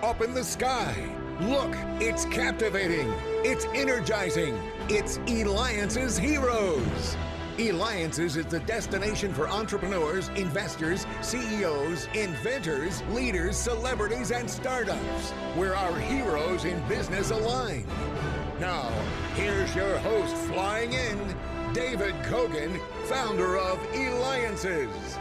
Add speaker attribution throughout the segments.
Speaker 1: up in the sky. Look, it's captivating. It's energizing. It's Eliances Heroes. Eliances is the destination for entrepreneurs, investors, CEOs, inventors, leaders, celebrities, and startups, where our heroes in business align. Now, here's your host flying in, David Cogan, founder of Eliances.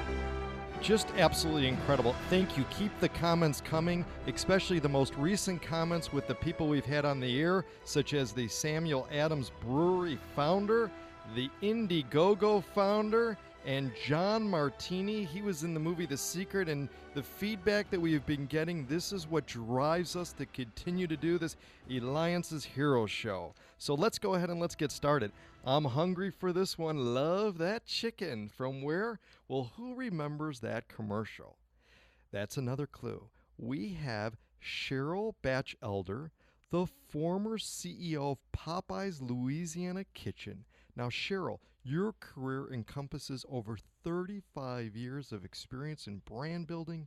Speaker 2: Just absolutely incredible. Thank you. Keep the comments coming, especially the most recent comments with the people we've had on the air, such as the Samuel Adams Brewery founder, the Indiegogo founder, and John Martini. He was in the movie The Secret, and the feedback that we have been getting, this is what drives us to continue to do this Eliances Heroes show. So let's go ahead and let's get started. I'm hungry for this one. Love that chicken. From where? Well, who remembers that commercial? That's another clue. We have Cheryl Bachelder, the former CEO of Popeyes Louisiana Kitchen. Now, Cheryl, your career encompasses over 35 years of experience in brand building,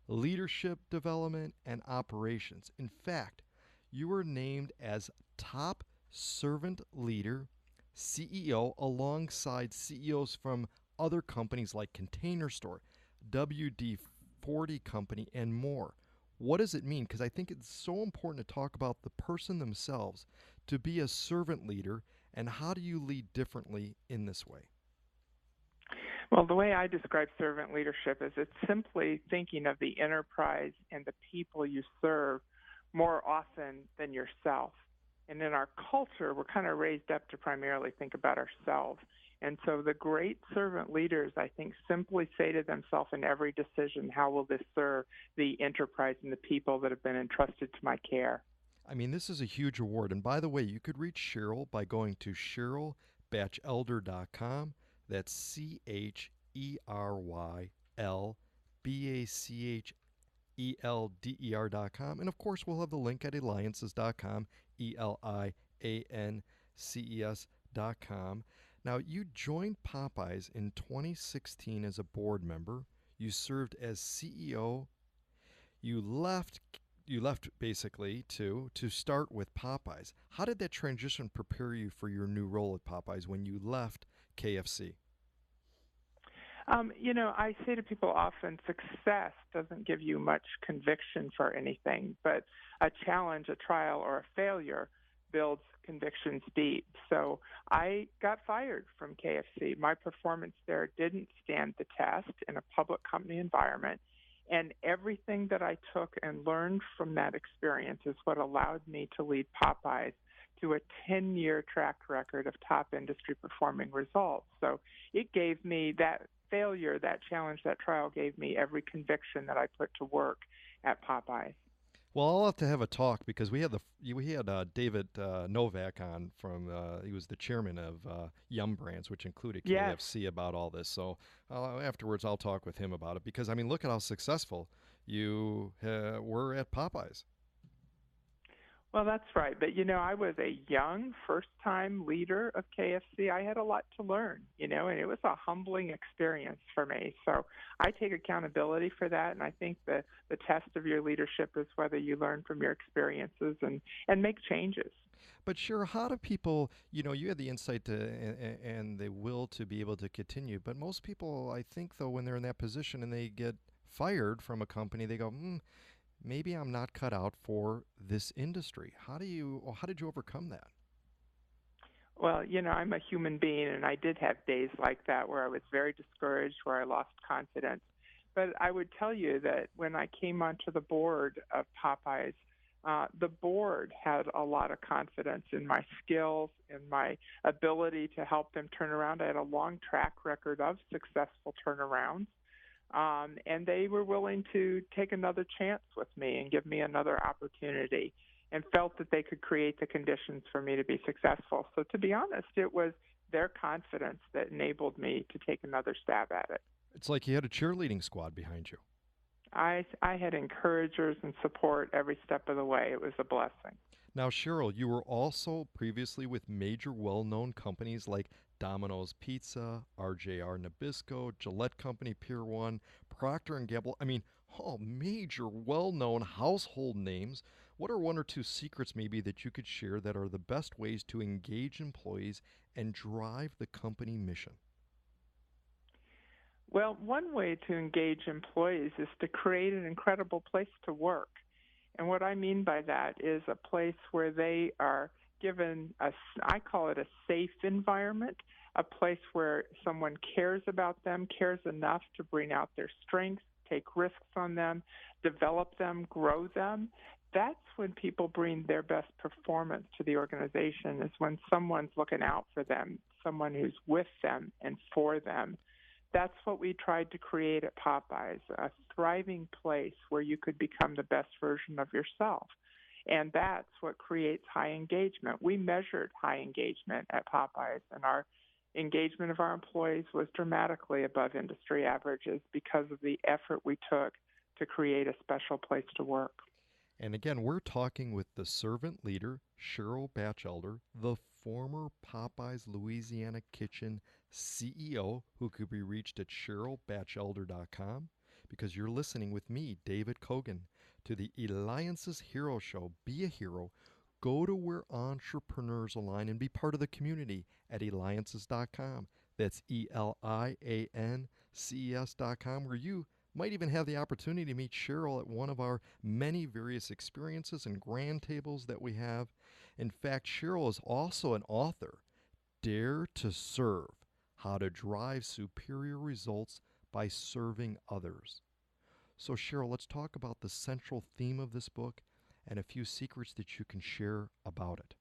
Speaker 2: leadership development, and operations. In fact, you were named as top servant leader CEO alongside CEOs from other companies like Container Store, WD-40 Company, and more. What does it mean? Because I think it's so important to talk about the person themselves, to be a servant leader, and how do you lead differently in this way?
Speaker 3: Well, the way I describe servant leadership is it's simply thinking of the enterprise and the people you serve more often than yourself. And in our culture, we're kind of raised up to primarily think about ourselves. And so the great servant leaders, I think, simply say to themselves in every decision, how will this serve the enterprise and the people that have been entrusted to my care?
Speaker 2: I mean, this is a huge award. And by the way, you could reach Cheryl by going to CherylBachelder.com. That's CherylBachelder.com. And of course, we'll have the link at Eliances.com, Eliances.com. Now, you joined Popeyes in 2016 as a board member. You served as CEO. You left basically to start with Popeyes. How did that transition prepare you for your new role at Popeyes when you left KFC?
Speaker 3: I say to people often, success doesn't give you much conviction for anything, but a challenge, a trial, or a failure builds convictions deep. So I got fired from KFC. My performance there didn't stand the test in a public company environment. And everything that I took and learned from that experience is what allowed me to lead Popeyes to a 10-year track record of top industry performing results. So it gave me that failure, that challenge, that trial gave me every conviction that I put to work at Popeyes.
Speaker 2: Well, I'll have to have a talk because we had David Novak on from he was the chairman of Yum Brands, which included KFC, about all this. So afterwards, I'll talk with him about it because I mean, look at how successful you were at Popeyes.
Speaker 3: Well, that's right. But, I was a young first-time leader of KFC. I had a lot to learn, and it was a humbling experience for me. So I take accountability for that, and I think the test of your leadership is whether you learn from your experiences and make changes.
Speaker 2: But sure, how do people, you had the insight and the will to be able to continue, but most people, I think, though, when they're in that position and they get fired from a company, they go, maybe I'm not cut out for this industry. How did you overcome that?
Speaker 3: Well, I'm a human being, and I did have days like that where I was very discouraged, where I lost confidence. But I would tell you that when I came onto the board of Popeyes, the board had a lot of confidence in my skills and my ability to help them turn around. I had a long track record of successful turnarounds. And they were willing to take another chance with me and give me another opportunity and felt that they could create the conditions for me to be successful. So to be honest, it was their confidence that enabled me to take another stab at it.
Speaker 2: It's like you had a cheerleading squad behind you.
Speaker 3: I had encouragers and support every step of the way. It was a blessing.
Speaker 2: Now, Cheryl, you were also previously with major well-known companies like Domino's Pizza, RJR Nabisco, Gillette Company, Pier 1, Procter & Gamble. I mean, all major, well-known household names. What are one or two secrets maybe that you could share that are the best ways to engage employees and drive the company mission?
Speaker 3: Well, one way to engage employees is to create an incredible place to work. And what I mean by that is a place where they are given I call it a safe environment, a place where someone cares about them, cares enough to bring out their strengths, take risks on them, develop them, grow them. That's when people bring their best performance to the organization, is when someone's looking out for them, someone who's with them and for them. That's what we tried to create at Popeyes, a thriving place where you could become the best version of yourself. And that's what creates high engagement. We measured high engagement at Popeyes, and our engagement of our employees was dramatically above industry averages because of the effort we took to create a special place to work.
Speaker 2: And again, we're talking with the servant leader, Cheryl Bachelder, the former Popeyes Louisiana Kitchen CEO, who could be reached at CherylBachelder.com, because you're listening with me, David Cogan, to the Eliances Heroes Show. Be a hero. Go to where entrepreneurs align and be part of the community at Eliances.com. That's ELIANCES.com, where you might even have the opportunity to meet Cheryl at one of our many various experiences and grand tables that we have. In fact, Cheryl is also an author. Dare to Serve: How to Drive Superior Results by Serving Others. So Cheryl, let's talk about the central theme of this book and a few secrets that you can share about it.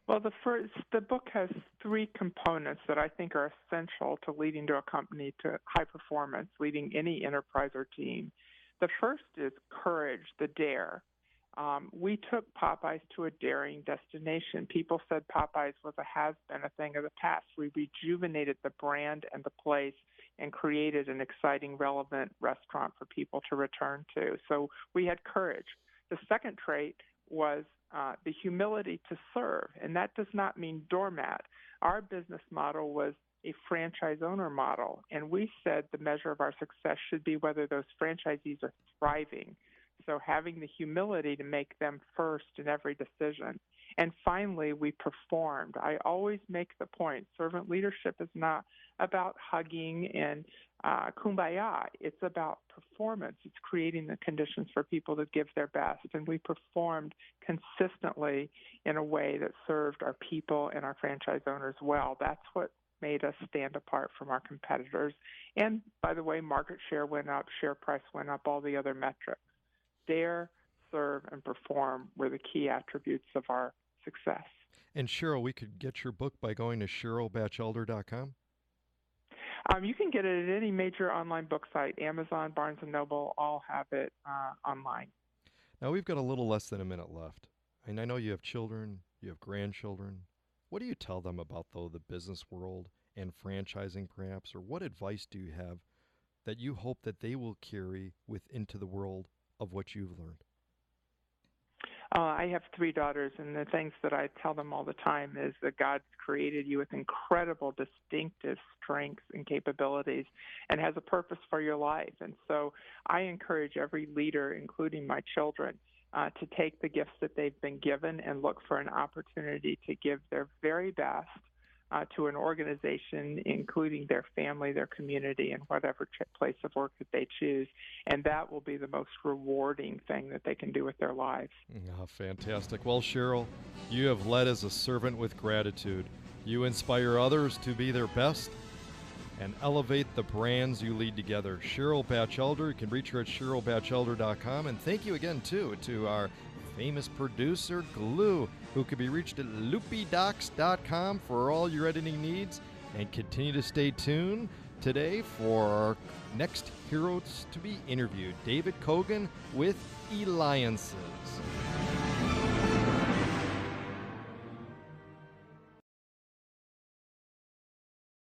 Speaker 3: Well, the book has three components that I think are essential to leading to a company to high performance, leading any enterprise or team. The first is courage, the dare. We took Popeyes to a daring destination. People said Popeyes was a has-been, a thing of the past. We rejuvenated the brand and the place and created an exciting, relevant restaurant for people to return to. So we had courage. The second trait was the humility to serve, and that does not mean doormat. Our business model was a franchise owner model, and we said the measure of our success should be whether those franchisees are thriving. So having the humility to make them first in every decision. And finally, we performed. I always make the point, servant leadership is not about hugging and kumbaya. It's about performance. It's creating the conditions for people to give their best. And we performed consistently in a way that served our people and our franchise owners well. That's what made us stand apart from our competitors. And by the way, market share went up, share price went up, all the other metrics. Dare, serve, and perform were the key attributes of our success.
Speaker 2: And Cheryl, we could get your book by going to CherylBachelder.com?
Speaker 3: You can get it at any major online book site. Amazon, Barnes & Noble, all have it online.
Speaker 2: Now, we've got a little less than a minute left. And I know you have children, you have grandchildren. What do you tell them about, though, the business world and franchising, perhaps? Or what advice do you have that you hope that they will carry into the world of what you've learned?
Speaker 3: I have three daughters, and the things that I tell them all the time is that God's created you with incredible, distinctive strengths and capabilities and has a purpose for your life. And so I encourage every leader, including my children, to take the gifts that they've been given and look for an opportunity to give their very best to an organization, including their family, their community, and whatever place of work that they choose. And that will be the most rewarding thing that they can do with their lives.
Speaker 2: Oh, fantastic. Well, Cheryl, you have led as a servant with gratitude. You inspire others to be their best and elevate the brands you lead together. Cheryl Bachelder, you can reach her at CherylBachelder.com. And thank you again, too, to our famous producer, Glue, who can be reached at loopydocs.com for all your editing needs. And continue to stay tuned today for our next heroes to be interviewed, David Cogan with Eliances.